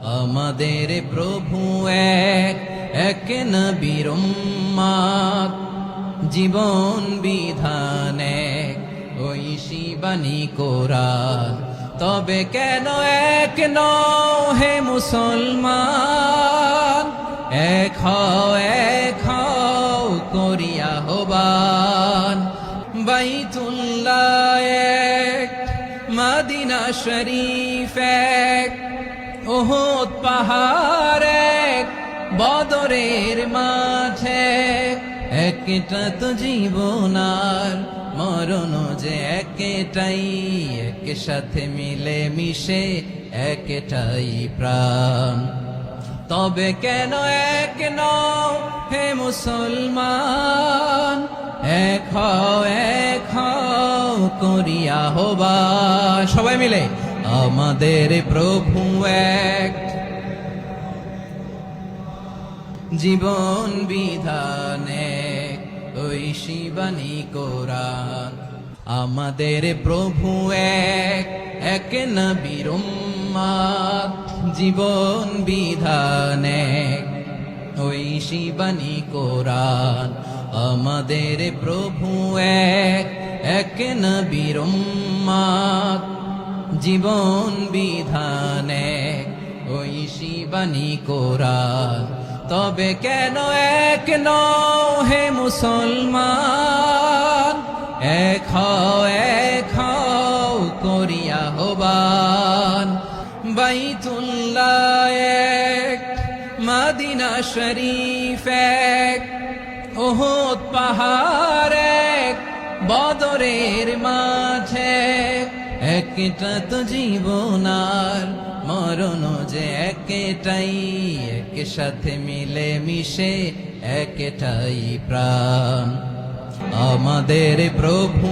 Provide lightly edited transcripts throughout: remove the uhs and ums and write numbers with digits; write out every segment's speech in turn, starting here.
আমাদের প্রভু এক, এক নবীর উম্মত, জীবন বিধান এক, ঐশী বাণী কোরআন। তবে কেন এক নও হে মুসলমান, এক হও করিয়া আহ্বান। বাইতুল্লাহ এক, মদিনা শরীফ এক, উহুদ পাহাড় এক, বদরের মাঠে। একটা তো জীবন আর মরণ যে একটাই, এক সাথে মিলে মিশে একটাই প্রাণ। তবে কেন এক নও হে মুসলমান, এক হও করিয়া আহ্বান। সবাই মিলে আমাদের প্রভু এক, জীবন বিধান এক, ঐশী বাণী কোরআন। আমাদের প্রভু এক, এক নবীর উম্মত, জীবন বিধান এক, ঐশী বাণী কোরআন। আমাদের প্রভু এক, এক নবীর উম্মত, জীবন বিধান এক, ঐশী বাণী কোরআন। তবে কেন এক নও হে মুসলমান, এক হও করিয়া আহ্বান। বাইতুল্লাহ এক, মদিনা শরীফ এক, উহুদ পাহাড় এক, বদরের মাঠে। একটা তো জীবন আর মরণ যে একটাই, এক সাথে মিলে মিশে একটাই প্রাণ। আমাদের প্রভু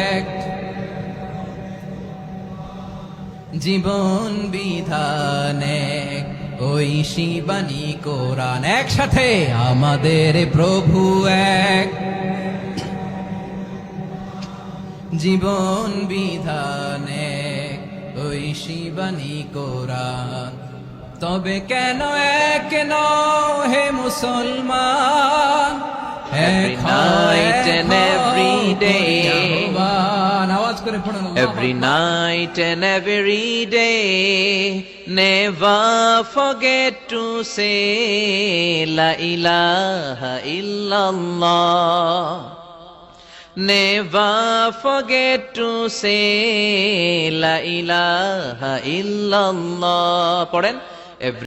এক, জীবন বিধান এক, ঐশী বাণী কোরআন। একসাথে আমাদের প্রভু এক, জীবন বিধান এক, ঐশী বাণী কোরআন। তবে কেন এক নও হে মুসলমান, Every night and every day, আওয়াজ করে পড়ুন। every night and every day, never forget to say La ilaha illallah. Never forget to say La ilaha illallah. পড়েন।